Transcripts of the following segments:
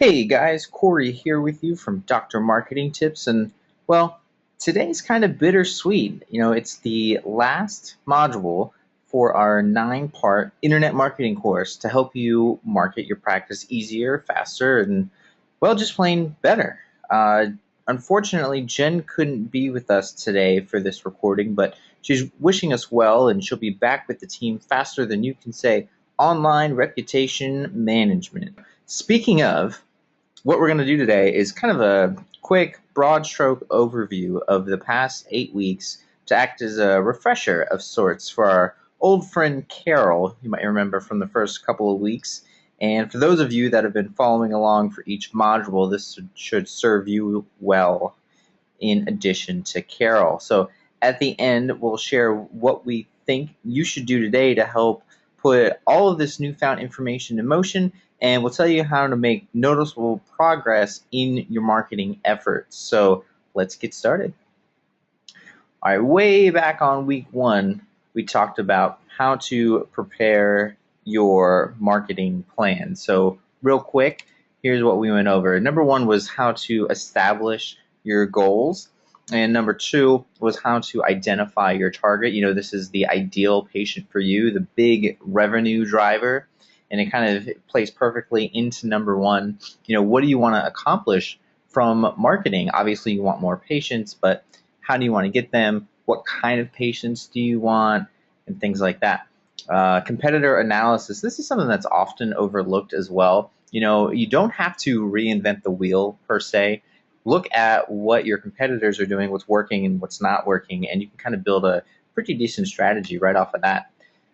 Hey guys, Corey here with you from Dr. Marketing Tips, and well, today's kind of bittersweet. It's the last module for our 9-part internet marketing course to help you market your practice easier, faster, and well, just plain better. Uh, Unfortunately, Jen couldn't be with us today for this recording, but she's wishing us well, and she'll be back with the team faster than you can say online reputation management. Speaking of, what we're going to do today is kind of a quick, broad stroke overview of the past 8 weeks to act as a refresher of sorts for our old friend Carol, you might remember from the first couple of weeks. And for those of you that have been following along for each module, this should serve you well in addition to Carol. So at the end, we'll share what we think you should do today to help put all of this newfound information in motion, and we'll tell you how to make noticeable progress in your marketing efforts. So let's get started. All right, way back on week 1, we talked about how to prepare your marketing plan. So real quick, here's what we went over. Number 1 was how to establish your goals. And number 2 was how to identify your target. This is the ideal patient for you, the big revenue driver. And it kind of plays perfectly into number 1. What do you want to accomplish from marketing? Obviously, you want more patients, but how do you want to get them? What kind of patients do you want? And things like that. Competitor analysis. This is something that's often overlooked as well. You don't have to reinvent the wheel per se. Look at what your competitors are doing, what's working and what's not working, and you can kind of build a pretty decent strategy right off of that.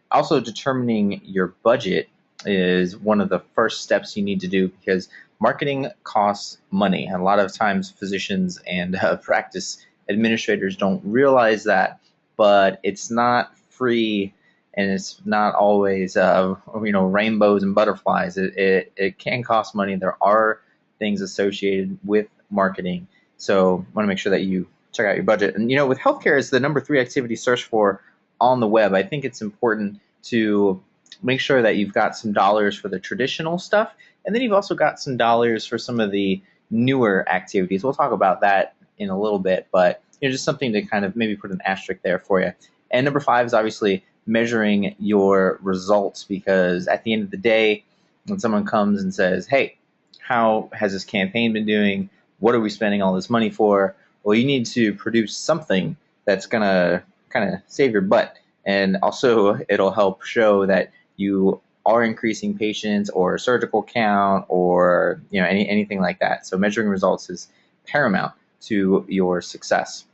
Also, determining your budget is one of the first steps you need to do, because marketing costs money. And a lot of times physicians and practice administrators don't realize that, but it's not free and it's not always rainbows and butterflies. It can cost money. There are things associated with marketing, so want to make sure that you check out your budget. And with healthcare is the number 3 activity search for on the web. I think it's important to make sure that you've got some dollars for the traditional stuff, and then you've also got some dollars for some of the newer activities. We'll talk about that in a little bit, but just something to kind of maybe put an asterisk there for you. And number 5 is obviously measuring your results, because at the end of the day, when someone comes and says, hey, how has this campaign been doing? What are we spending all this money for? Well, you need to produce something that's going to kind of save your butt. And also, it'll help show that you are increasing patients or surgical count or anything like that. So measuring results is paramount to your success.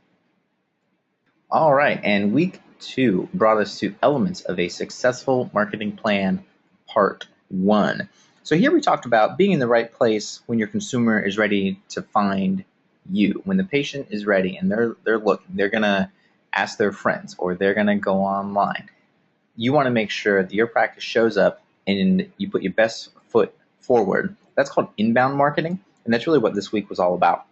All right, and week 2 brought us to elements of a successful marketing plan, part 1. So here we talked about being in the right place when your consumer is ready to find you. When the patient is ready and they're looking, they're gonna ask their friends or they're gonna go online. You want to make sure that your practice shows up and you put your best foot forward. That's called inbound marketing, and that's really what this week was all about.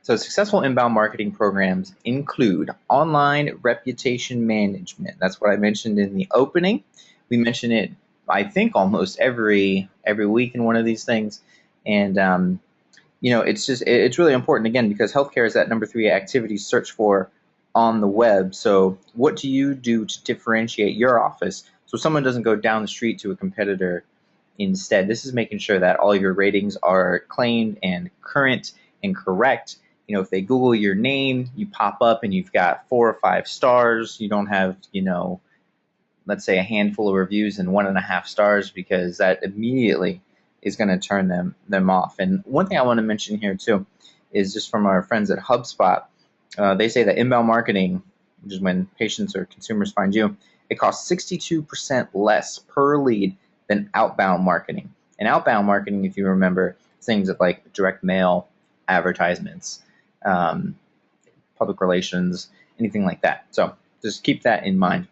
So successful inbound marketing programs include online reputation management. That's what I mentioned in the opening. We mention it, I think, almost every week in one of these things. And it's really important, again, because healthcare is that number 3 activity search for on the web. So what do you do to differentiate your office so someone doesn't go down the street to a competitor instead? This is making sure that all your ratings are claimed and current and correct. If they Google your name, you pop up and you've got 4 or 5 stars. You don't have, let's say a handful of reviews and 1.5 stars, because that immediately is going to turn them off. And one thing I want to mention here too is just from our friends at HubSpot. They say that inbound marketing, which is when patients or consumers find you, it costs 62% less per lead than outbound marketing. And outbound marketing, if you remember, things like direct mail, advertisements, public relations, anything like that. So just keep that in mind.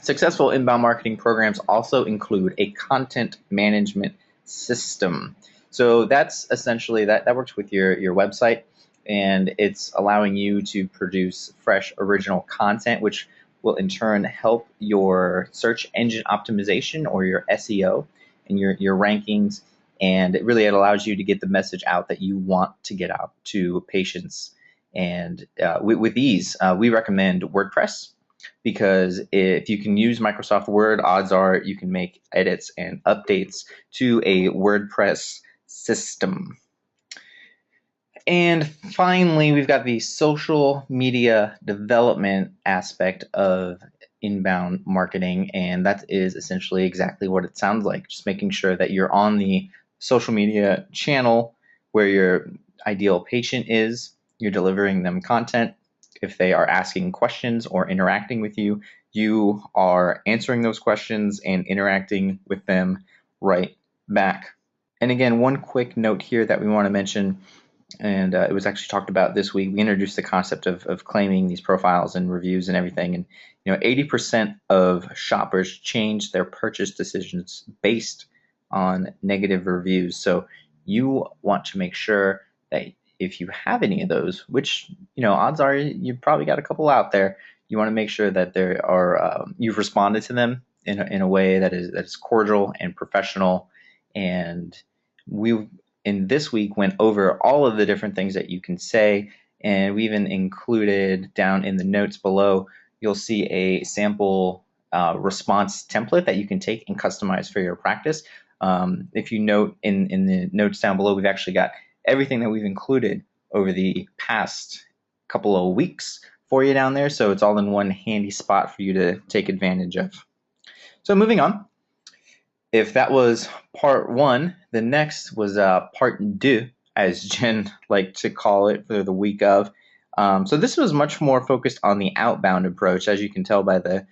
Successful inbound marketing programs also include a content management system. So that's essentially that works with your website, and it's allowing you to produce fresh original content, which will in turn help your search engine optimization or your SEO and your rankings. and it allows you to get the message out that you want to get out to patients. And with these, we recommend WordPress, because if you can use Microsoft Word, odds are you can make edits and updates to a WordPress system. And finally, we've got the social media development aspect of inbound marketing, and that is essentially exactly what it sounds like, just making sure that you're on the social media channel where your ideal patient is, you're delivering them content. If they are asking questions or interacting with you, you are answering those questions and interacting with them right back. And again, one quick note here that we want to mention, and it was actually talked about this week. We introduced the concept of claiming these profiles and reviews and everything. And 80% of shoppers change their purchase decisions based on negative reviews. So you want to make sure that if you have any of those, which odds are you've probably got a couple out there, you want to make sure that there are you've responded to them in a way that is cordial and professional. And we in this week went over all of the different things that you can say, and we even included down in the notes below, you'll see a sample response template that you can take and customize for your practice. If you note in the notes down below, we've actually got everything that we've included over the past couple of weeks for you down there, so it's all in one handy spot for you to take advantage of. So moving on. If that was part one, the next was part deux, as Jen liked to call it, for the week of. So this was much more focused on the outbound approach, as you can tell by the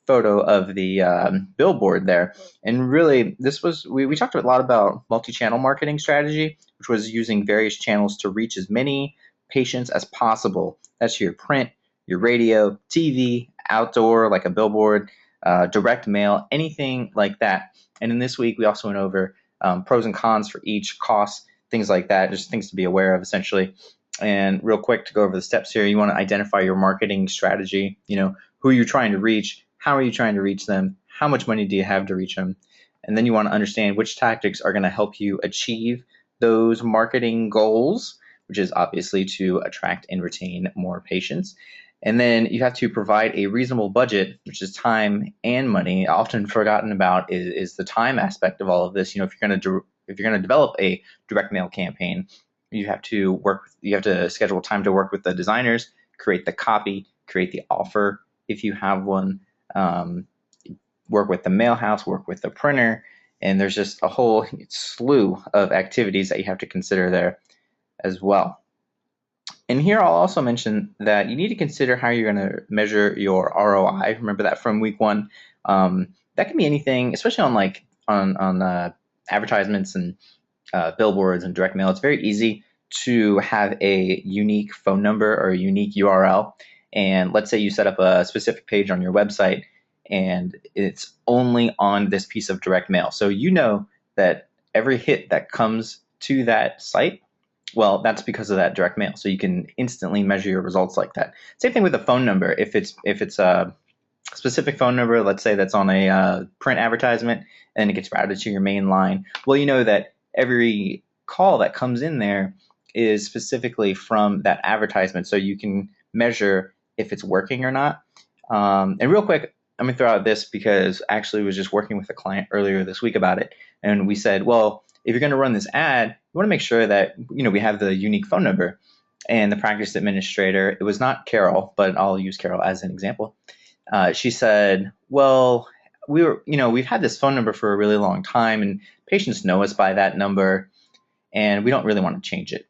photo of the billboard there. And really, this was we talked a lot about multi-channel marketing strategy, which was using various channels to reach as many patients as possible. That's your print, your radio, TV, outdoor, like a billboard, direct mail, anything like that. And in this week, we also went over pros and cons for each, costs, things like that, just things to be aware of, essentially. And real quick, to go over the steps here, you want to identify your marketing strategy. Who you're trying to reach, how are you trying to reach them, how much money do you have to reach them? And then you want to understand which tactics are going to help you achieve those marketing goals, which is obviously to attract and retain more patients. And then you have to provide a reasonable budget, which is time and money. Often forgotten about is the time aspect of all of this. If you're going to develop a direct mail campaign, you have to schedule time to work with the designers, create the copy, create the offer if you have one, work with the mail house, work with the printer, and there's just a whole slew of activities that you have to consider there as well. And here I'll also mention that you need to consider how you're going to measure your ROI. Remember that from week one. That can be anything, especially on advertisements and billboards and direct mail. It's very easy to have a unique phone number or a unique URL. And let's say you set up a specific page on your website and it's only on this piece of direct mail. So you know that every hit that comes to that site, well, that's because of that direct mail. So you can instantly measure your results like that. Same thing with a phone number. If it's a specific phone number, let's say that's on a print advertisement and it gets routed to your main line, well, you know that every call that comes in there is specifically from that advertisement, so you can measure if it's working or not. And real quick, I'm going to throw out this because I actually was just working with a client earlier this week about it, and we said, well, if you're going to run this ad, you want to make sure that we have the unique phone number. And the practice administrator, it was not Carol, but I'll use Carol as an example. She said, well, we've had this phone number for a really long time, and patients know us by that number, and we don't really want to change it.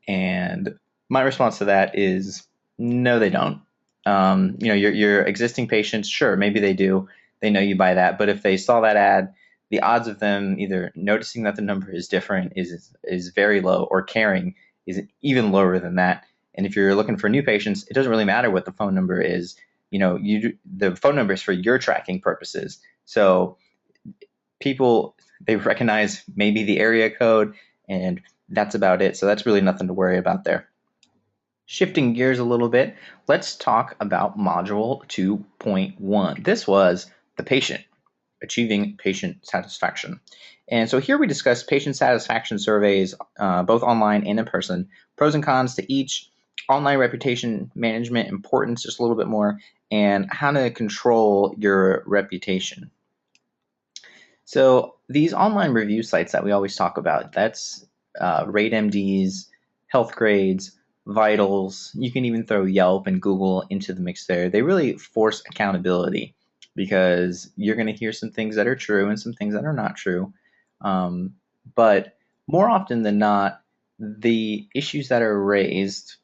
And my response to that is, no, they don't. Your existing patients, sure, maybe they do. They know you by that. But if they saw that ad, the odds of them either noticing that the number is different is very low, or caring is even lower than that. And if you're looking for new patients, it doesn't really matter what the phone number is. The phone number is for your tracking purposes. So people, they recognize maybe the area code, and that's about it. So that's really nothing to worry about there. Shifting gears a little bit, let's talk about module 2.1. This was the patient, achieving patient satisfaction. And so here we discuss patient satisfaction surveys, both online and in person, pros and cons to each, online reputation management importance just a little bit more, and how to control your reputation. So these online review sites that we always talk about, that's RateMDs, Healthgrades, Vitals. You can even throw Yelp and Google into the mix there. They really force accountability because you're going to hear some things that are true and some things that are not true. But more often than not, the issues that are raised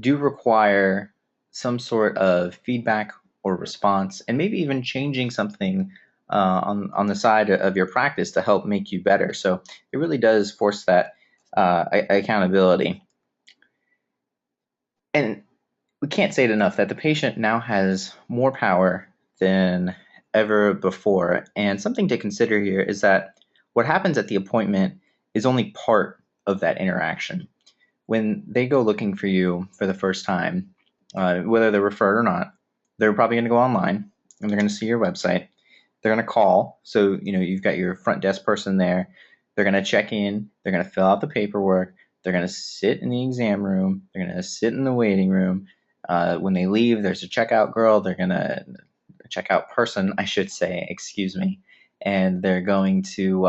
do require some sort of feedback or response, and maybe even changing something on the side of your practice to help make you better. So it really does force that accountability. And we can't say it enough that the patient now has more power than ever before. And something to consider here is that what happens at the appointment is only part of that interaction. When they go looking for you for the first time, whether they're referred or not, they're probably going to go online and they're going to see your website. They're going to call. So, you've got your front desk person there. They're going to check in. They're going to fill out the paperwork. They're going to sit in the exam room. They're going to sit in the waiting room. When they leave, there's a checkout girl. They're going to checkout person, I should say, excuse me. And they're going to,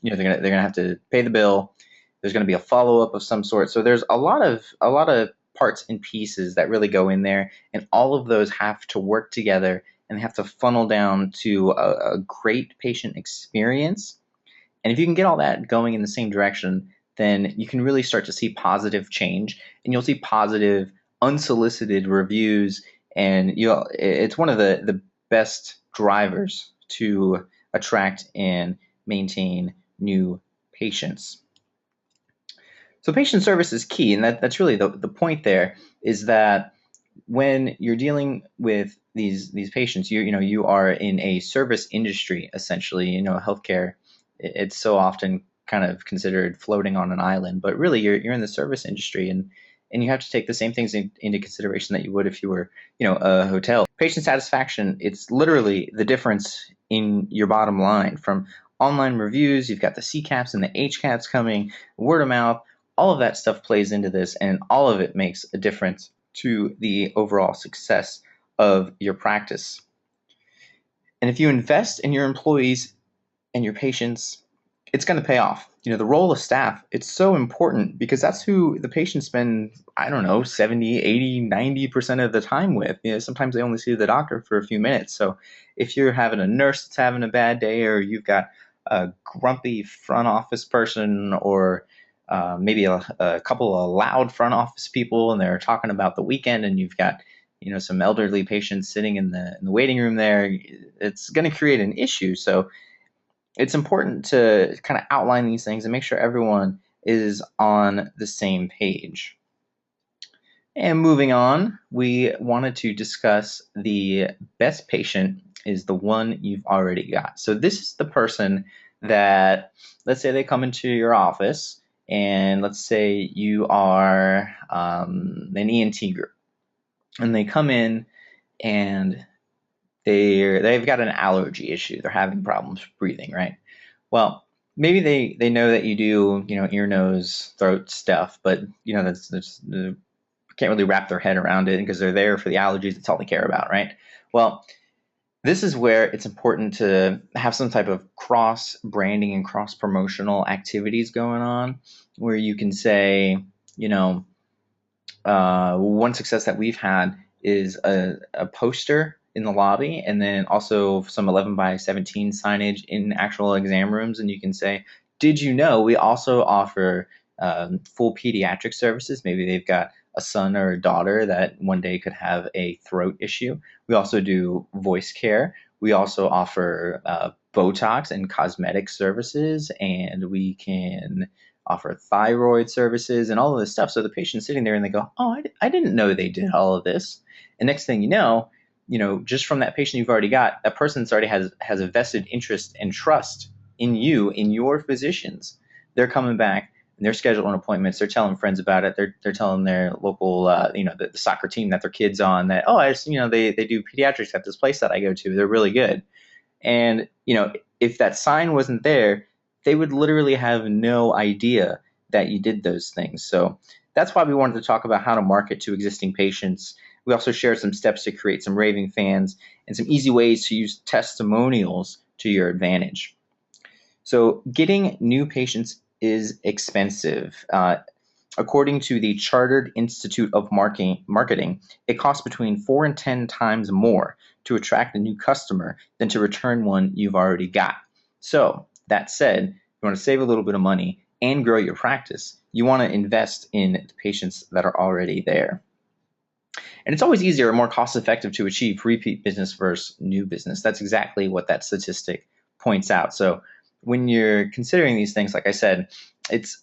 they're going to have to pay the bill. There's going to be a follow-up of some sort. So there's a lot of parts and pieces that really go in there, and all of those have to work together and have to funnel down to a great patient experience. And if you can get all that going in the same direction, then you can really start to see positive change, and you'll see positive unsolicited reviews, and it's one of the best drivers to attract and maintain new patients. So patient service is key, and that's really the point there, is that when you're dealing with these patients, you are in a service industry essentially. Healthcare, it's so often kind of considered floating on an island, but really you're in the service industry, and you have to take the same things into consideration that you would if you were a hotel. Patient satisfaction, it's literally the difference in your bottom line. From online reviews, you've got the CCAPs and the HCAPs coming, word of mouth, all of that stuff plays into this, and all of it makes a difference to the overall success of your practice. And if you invest in your employees and your patients, it's going to pay off. The role of staff, it's so important because that's who the patients spend, 70, 80, 90% of the time with. Sometimes they only see the doctor for a few minutes. So if you're having a nurse that's having a bad day, or you've got a grumpy front office person, or maybe a couple of loud front office people, and they're talking about the weekend, and you've got some elderly patients sitting in the waiting room there, it's going to create an issue. So it's important to kind of outline these things and make sure everyone is on the same page. And moving on, we wanted to discuss the best patient is the one you've already got. So this is the person that, let's say they come into your office, and let's say you are an ENT group, and they come in and they've got an allergy issue. They're having problems breathing, right? Well, maybe they know that you do, ear, nose, throat stuff, but that's can't really wrap their head around it because they're there for the allergies. That's all they care about, right? Well, this is where it's important to have some type of cross branding and cross promotional activities going on, where you can say, one success that we've had is a poster in the lobby, and then also some 11x17 signage in actual exam rooms. And you can say, did you know we also offer full pediatric services? Maybe they've got a son or a daughter that one day could have a throat issue. We also do voice care. We also offer Botox and cosmetic services, and we can offer thyroid services and all of this stuff. So the patient's sitting there and they go, oh, I didn't know they did all of this. And next thing you know, just from that patient you've already got, that person's already has a vested interest and trust in you, in your physicians. They're coming back and they're scheduling appointments. They're telling friends about it. They're telling their local, the soccer team that their kid's on that, they do pediatrics at this place that I go to. They're really good. And, if that sign wasn't there, they would literally have no idea that you did those things. So that's why we wanted to talk about how to market to existing patients. We also shared some steps to create some raving fans and some easy ways to use testimonials to your advantage. So getting new patients is expensive. According to the Chartered Institute of Marketing, it costs between 4 and 10 times more to attract a new customer than to return one you've already got. So, that said, you want to save a little bit of money and grow your practice. You want to invest in the patients that are already there. And it's always easier and more cost effective to achieve repeat business versus new business. That's exactly what that statistic points out. So, when you're considering these things, like I said, it's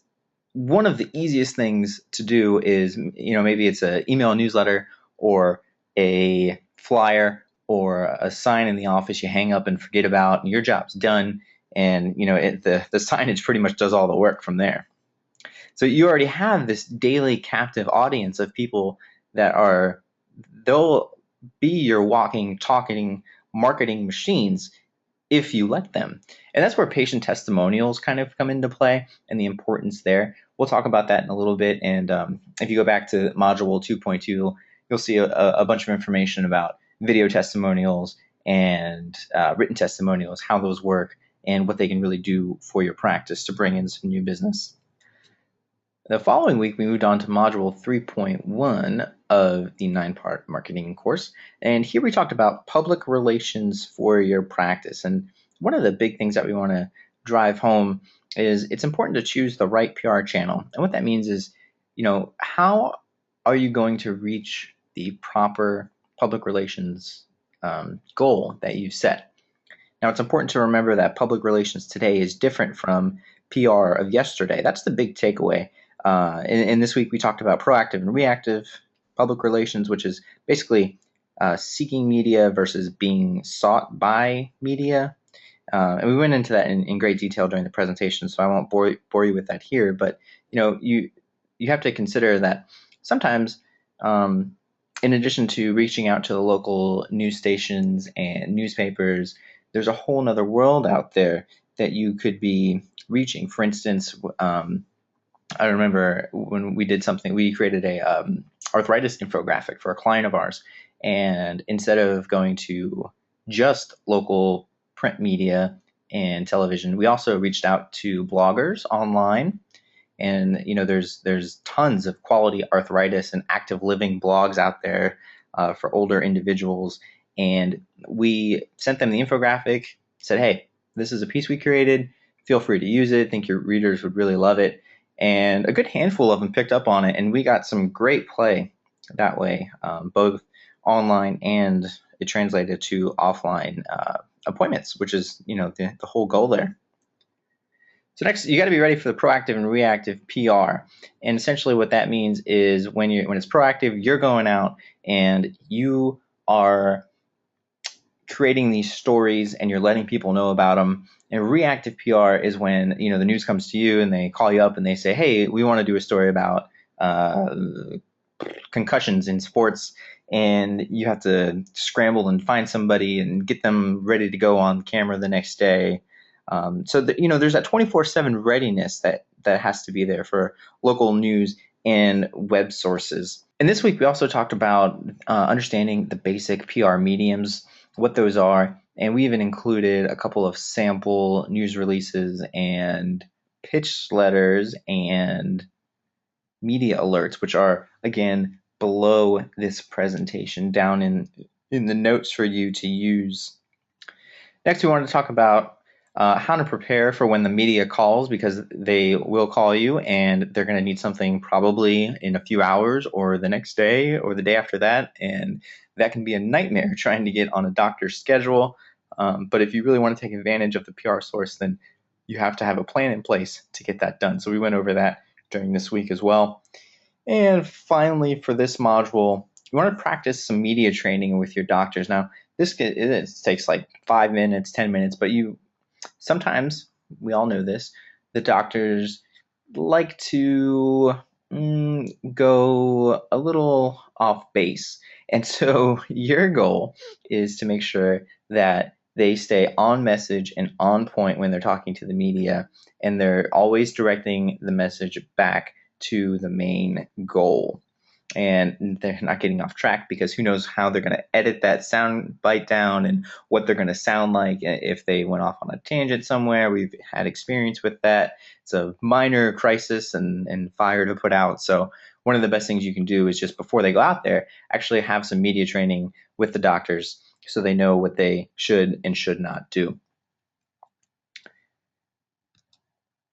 one of the easiest things to do is, maybe it's an email newsletter or a flyer or a sign in the office you hang up and forget about, and your job's done. And, the signage pretty much does all the work from there. So you already have this daily captive audience of people they'll be your walking, talking marketing machines if you let them. And that's where patient testimonials kind of come into play and the importance there. We'll talk about that in a little bit. And if you go back to Module 2.2, you'll see a bunch of information about video testimonials and written testimonials, how those work, and what they can really do for your practice to bring in some new business. The following week, we moved on to Module 3.1 of the 9-part marketing course. And here we talked about public relations for your practice. And one of the big things that we want to drive home is it's important to choose the right PR channel. And what that means is, how are you going to reach the proper public relations goal that you've set? Now, it's important to remember that public relations today is different from PR of yesterday. That's the big takeaway. And this week we talked about proactive and reactive public relations, which is basically seeking media versus being sought by media. And we went into that in great detail during the presentation, so I won't bore you with that here. But you have to consider that sometimes, in addition to reaching out to the local news stations and newspapers, there's a whole nother world out there that you could be reaching. For instance, I remember when we did something, we created a arthritis infographic for a client of ours. And instead of going to just local print media and television, we also reached out to bloggers online. And, there's tons of quality arthritis and active living blogs out there for older individuals. And we sent them the infographic, said, hey, this is a piece we created. Feel free to use it. I think your readers would really love it. And a good handful of them picked up on it, and we got some great play that way, both online and it translated to offline appointments, which is the whole goal there. So next, you got to be ready for the proactive and reactive PR. And essentially what that means is when it's proactive, you're going out and you are creating these stories and you're letting people know about them. And reactive PR is when the news comes to you and they call you up and they say, hey, we want to do a story about concussions in sports, and you have to scramble and find somebody and get them ready to go on camera the next day. So that, there's that 24/7 readiness that has to be there for local news and web sources. And this week we also talked about understanding the basic PR mediums, what those are, and we even included a couple of sample news releases and pitch letters and media alerts, which are, again, below this presentation down in the notes for you to use. Next, we wanted to talk about how to prepare for when the media calls, because they will call you and they're going to need something probably in a few hours or the next day or the day after that. And that can be a nightmare trying to get on a doctor's schedule. But if you really want to take advantage of the PR source, then you have to have a plan in place to get that done. So we went over that during this week as well. And finally, for this module, you want to practice some media training with your doctors. Now, it takes like 5 minutes, 10 minutes, but sometimes, we all know this, the doctors like to go a little off base. And so your goal is to make sure that they stay on message and on point when they're talking to the media, and they're always directing the message back to the main goal. And they're not getting off track, because who knows how they're going to edit that sound bite down and what they're going to sound like if they went off on a tangent somewhere. We've had experience with that. It's a minor crisis and fire to put out. So one of the best things you can do is just before they go out there, actually have some media training with the doctors so they know what they should and should not do.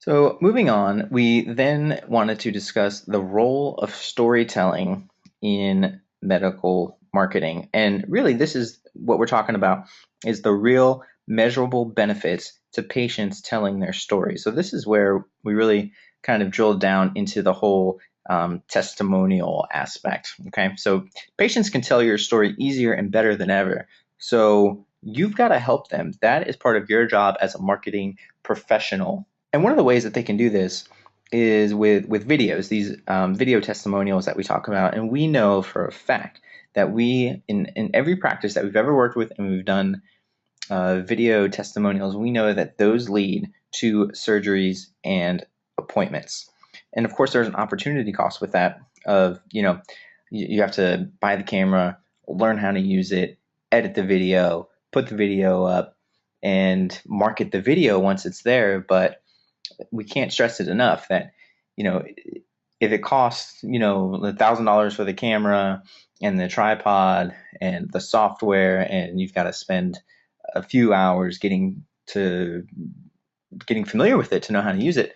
So moving on, we then wanted to discuss the role of storytelling in medical marketing. And really, this is what we're talking about, is the real measurable benefits to patients telling their story. So this is where we really kind of drilled down into the whole testimonial aspect. Okay, so patients can tell your story easier and better than ever. So you've got to help them. That is part of your job as a marketing professional. And one of the ways that they can do this is with videos, these video testimonials that we talk about. And we know for a fact that in every practice that we've ever worked with and we've done video testimonials, we know that those lead to surgeries and appointments. And of course, there's an opportunity cost with that of, you have to buy the camera, learn how to use it, edit the video, put the video up, and market the video once it's there. But we can't stress it enough that, if it costs, $1,000 for the camera and the tripod and the software, and you've got to spend a few hours getting familiar with it to know how to use it,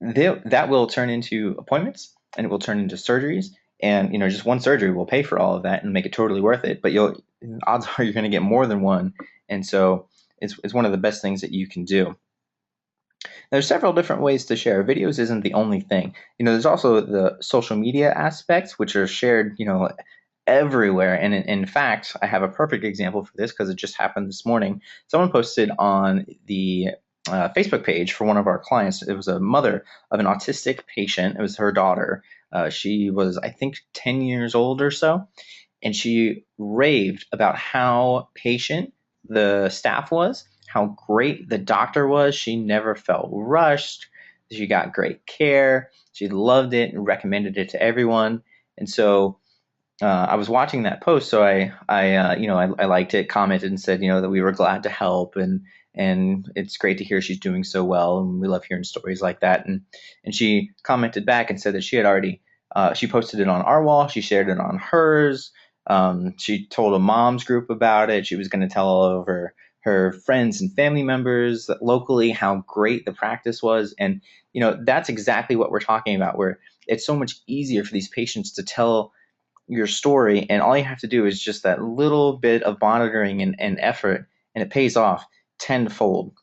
that will turn into appointments, and it will turn into surgeries. And, just one surgery will pay for all of that and make it totally worth it. But odds are you're going to get more than one. And so it's one of the best things that you can do. There's several different ways to share. Videos isn't the only thing. There's also the social media aspects, which are shared, everywhere. And in fact, I have a perfect example for this because it just happened this morning. Someone posted on the Facebook page for one of our clients. It was a mother of an autistic patient. It was her daughter. She was, I think, 10 years old or so. And she raved about how patient the staff was, how great the doctor was. She never felt rushed. She got great care. She loved it and recommended it to everyone. And so I was watching that post, so I liked it, commented, and said, that we were glad to help, and it's great to hear she's doing so well, and we love hearing stories like that. And she commented back and said that she had already she posted it on our wall, she shared it on hers. She told a mom's group about it. She was going to tell all of her friends and family members locally how great the practice was. And that's exactly what we're talking about, where it's so much easier for these patients to tell your story, and all you have to do is just that little bit of monitoring and effort, and it pays off tenfold.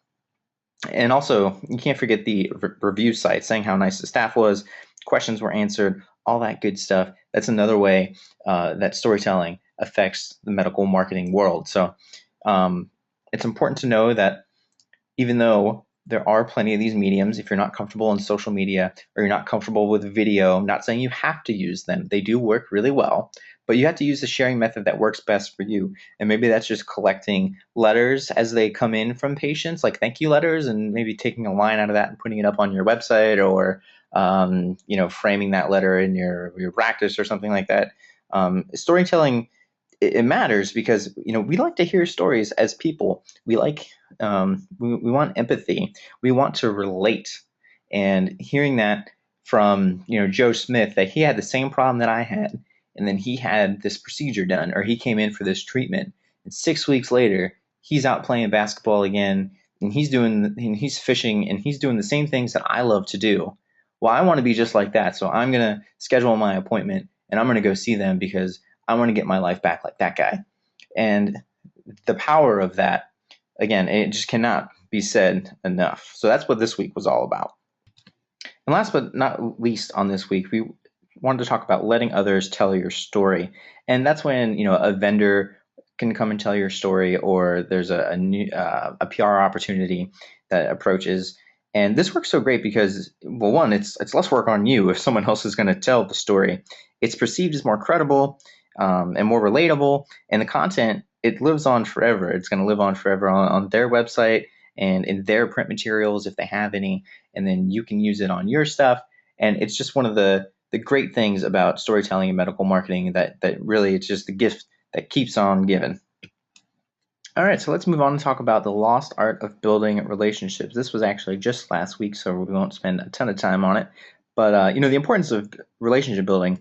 And also, you can't forget the review sites saying how nice the staff was, questions were answered, all that good stuff. That's another way that storytelling affects the medical marketing world. So it's important to know that even though there are plenty of these mediums, if you're not comfortable in social media or you're not comfortable with video, I'm not saying you have to use them. They do work really well, but you have to use the sharing method that works best for you. And maybe that's just collecting letters as they come in from patients, like thank you letters, and maybe taking a line out of that and putting it up on your website, or framing that letter in your practice or something like that. Storytelling, it matters because we like to hear stories as people. We like we want empathy. We want to relate, and hearing that from Joe Smith, that he had the same problem that I had, and then he had this procedure done, or he came in for this treatment, and 6 weeks later he's out playing basketball again, and he's fishing, and he's doing the same things that I love to do. Well, I want to be just like that, so I'm gonna schedule my appointment and I'm gonna go see them because I want to get my life back like that guy. And the power of that, again, it just cannot be said enough. So that's what this week was all about. And last but not least on this week, we wanted to talk about letting others tell your story. And that's when, a vendor can come and tell your story, or there's a new a PR opportunity that approaches. And this works so great because, well, one, it's less work on you if someone else is going to tell the story. It's perceived as more credible and more relatable, and the content it lives on forever. It's going to live on forever on their website and in their print materials if they have any, and then you can use it on your stuff. And it's just one of the great things about storytelling and medical marketing that really it's just the gift that keeps on giving. All right, so let's move on and talk about the lost art of building relationships. This was actually just last week, so we won't spend a ton of time on it. But the importance of relationship building,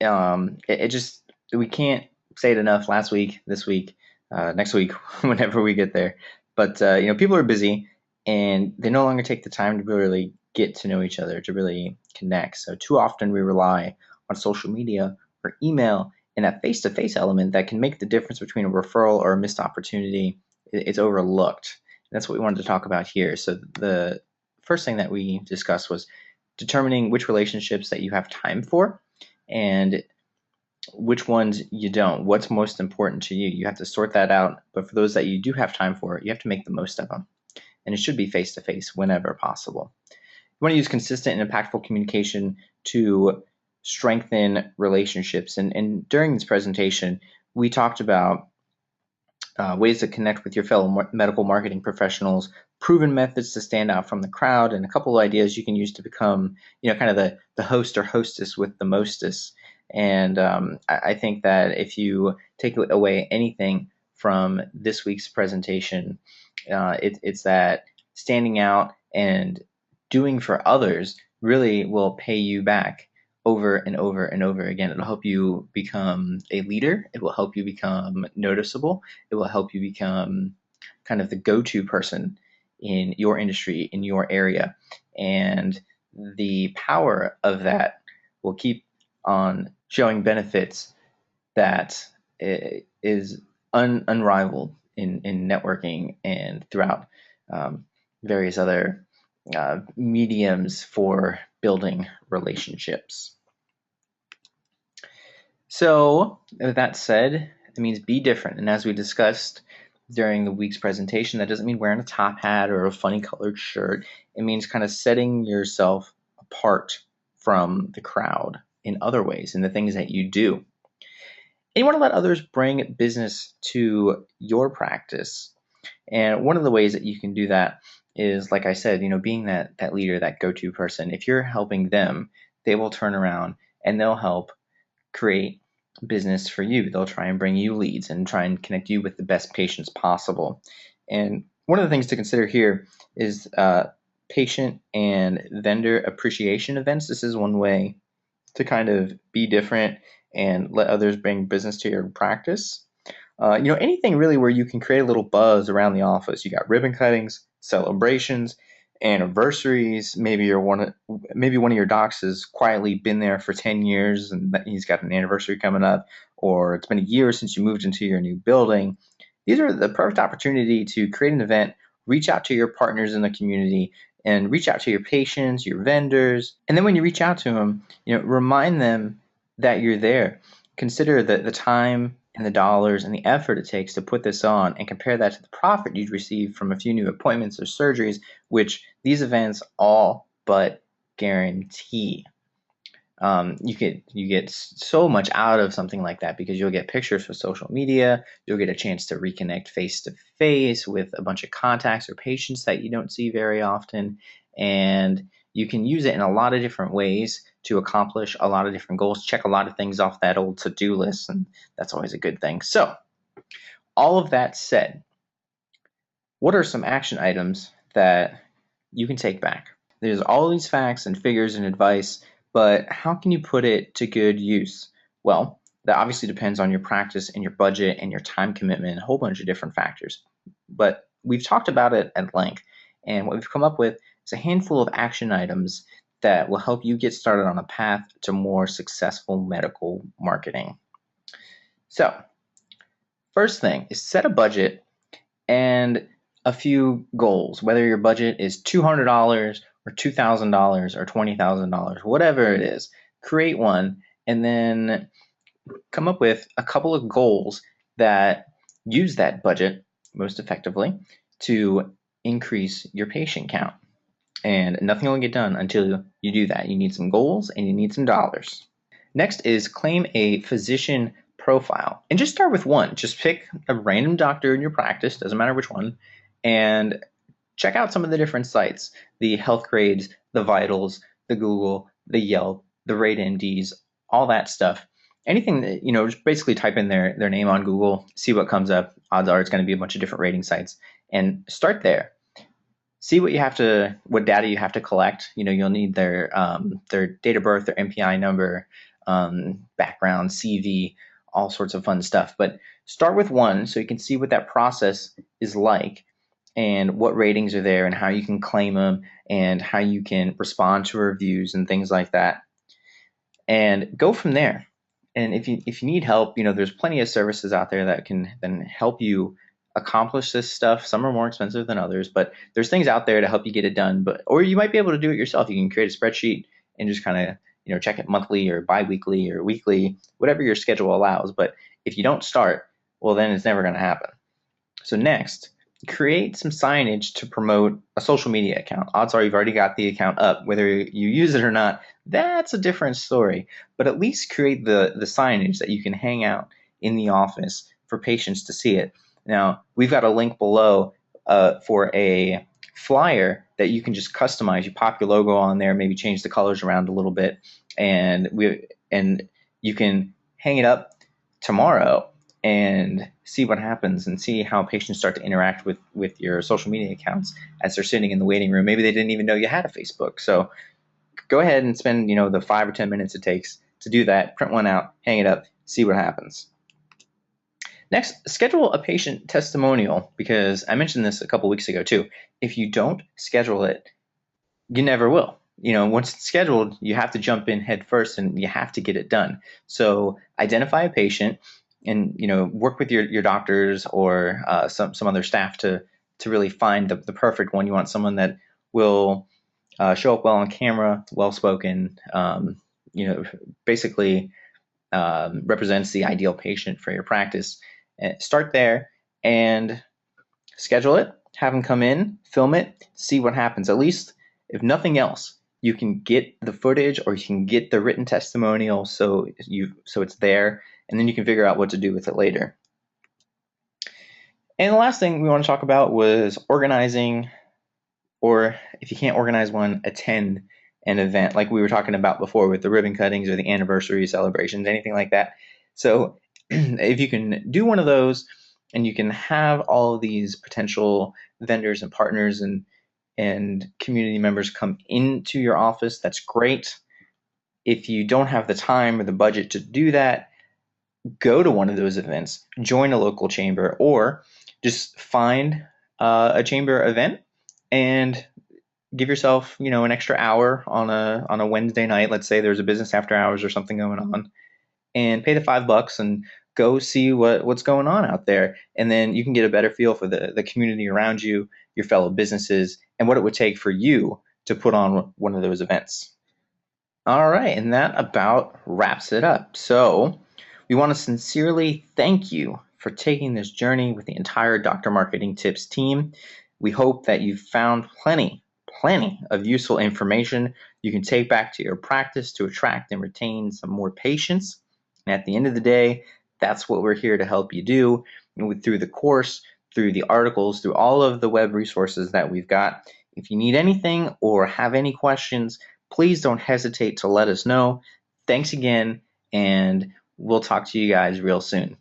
it just we can't say it enough. Last week, this week, next week, whenever we get there. But people are busy, and they no longer take the time to really get to know each other, to really connect. So too often we rely on social media or email, and that face-to-face element that can make the difference between a referral or a missed opportunity is overlooked. And that's what we wanted to talk about here. So the first thing that we discussed was determining which relationships that you have time for and which ones you don't. What's most important to you? You have to sort that out. But for those that you do have time for, you have to make the most of them. And it should be face-to-face whenever possible. You want to use consistent and impactful communication to strengthen relationships. And during this presentation, we talked about ways to connect with your fellow medical marketing professionals, proven methods to stand out from the crowd, and a couple of ideas you can use to become, kind of the host or hostess with the mostest. And I think that if you take away anything from this week's presentation, it's that standing out and doing for others really will pay you back over and over and over again. It'll help you become a leader. It will help you become noticeable. It will help you become kind of the go-to person in your industry, in your area. And the power of that will keep on showing benefits that is unrivaled in networking and throughout various other mediums for building relationships. So with that said, it means be different. And as we discussed during the week's presentation, that doesn't mean wearing a top hat or a funny colored shirt. It means kind of setting yourself apart from the crowd in other ways, in the things that you do. And you want to let others bring business to your practice. And one of the ways that you can do that is, like I said, being that leader, that go-to person. If you're helping them, they will turn around and they'll help create business for you. They'll try and bring you leads and try and connect you with the best patients possible. And one of the things to consider here is patient and vendor appreciation events. This is one way to kind of be different and let others bring business to your practice. Anything really where you can create a little buzz around the office. You got ribbon cuttings, celebrations, anniversaries. Maybe one of your docs has quietly been there for 10 years and he's got an anniversary coming up, or it's been a year since you moved into your new building. These are the perfect opportunity to create an event, reach out to your partners in the community, and reach out to your patients, your vendors. And then when you reach out to them, remind them that you're there. Consider the time and the dollars and the effort it takes to put this on, and compare that to the profit you'd receive from a few new appointments or surgeries, which these events all but guarantee. You get so much out of something like that because you'll get pictures for social media. You'll get a chance to reconnect face to face with a bunch of contacts or patients that you don't see very often. And you can use it in a lot of different ways to accomplish a lot of different goals, check a lot of things off that old to-do list, and that's always a good thing. So, all of that said, what are some action items that you can take back? There's all these facts and figures and advice, but how can you put it to good use? Well, that obviously depends on your practice and your budget and your time commitment and a whole bunch of different factors. But we've talked about it at length, and what we've come up with is a handful of action items that will help you get started on a path to more successful medical marketing. So, first thing is set a budget and a few goals, whether your budget is $200 or $2,000 or $20,000, whatever it is. Create one and then come up with a couple of goals that use that budget most effectively to increase your patient count. And nothing will get done until you do that. You need some goals and you need some dollars. Next is claim a physician profile. And just start with one. Just pick a random doctor in your practice, doesn't matter which one, and check out some of the different sites, the Healthgrades, the Vitals, the Google, the Yelp, the RateMDs, all that stuff. Anything that, just basically type in their name on Google, see what comes up. Odds are it's going to be a bunch of different rating sites, and start there. See what data you have to collect. You'll need their date of birth, their MPI number, background, CV, all sorts of fun stuff. But start with one so you can see what that process is like and what ratings are there and how you can claim them and how you can respond to reviews and things like that. And go from there. And if you need help, there's plenty of services out there that can then help you accomplish this stuff. Some are more expensive than others, but there's things out there to help you get it done. Or you might be able to do it yourself. You can create a spreadsheet and just kind of check it monthly or bi-weekly or weekly, whatever your schedule allows. But if you don't start, well, then it's never going to happen. So next, create some signage to promote a social media account. Odds are you've already got the account up. Whether you use it or not, that's a different story. But at least create the signage that you can hang out in the office for patients to see it. Now, we've got a link below for a flyer that you can just customize. You pop your logo on there, maybe change the colors around a little bit, and you can hang it up tomorrow and see what happens and see how patients start to interact with your social media accounts as they're sitting in the waiting room. Maybe they didn't even know you had a Facebook. So go ahead and spend the 5 or 10 minutes it takes to do that. Print one out, hang it up, see what happens. Next, schedule a patient testimonial, because I mentioned this a couple weeks ago too. If you don't schedule it, you never will. Once it's scheduled, you have to jump in head first and you have to get it done. So identify a patient and work with your doctors or some other staff to really find the perfect one. You want someone that will show up well on camera, well-spoken, basically represents the ideal patient for your practice. Start there and schedule it, have them come in, film it, see what happens. At least, if nothing else, you can get the footage or you can get the written testimonial so it's there, and then you can figure out what to do with it later. And the last thing we want to talk about was organizing, or if you can't organize one, attend an event like we were talking about before with the ribbon cuttings or the anniversary celebrations, anything like that. So if you can do one of those and you can have all of these potential vendors and partners and community members come into your office, that's great. If you don't have the time or the budget to do that, go to one of those events, join a local chamber, or just find a chamber event and give yourself, an extra hour on a Wednesday night. Let's say there's a business after hours or something going on, and pay the $5 and go see what's going on out there. And then you can get a better feel for the community around you, your fellow businesses, and what it would take for you to put on one of those events. All right, and that about wraps it up. So we want to sincerely thank you for taking this journey with the entire Dr. Marketing Tips team. We hope that you've found plenty of useful information you can take back to your practice to attract and retain some more patients. And at the end of the day, that's what we're here to help you do through the course, through the articles, through all of the web resources that we've got. If you need anything or have any questions, please don't hesitate to let us know. Thanks again, and we'll talk to you guys real soon.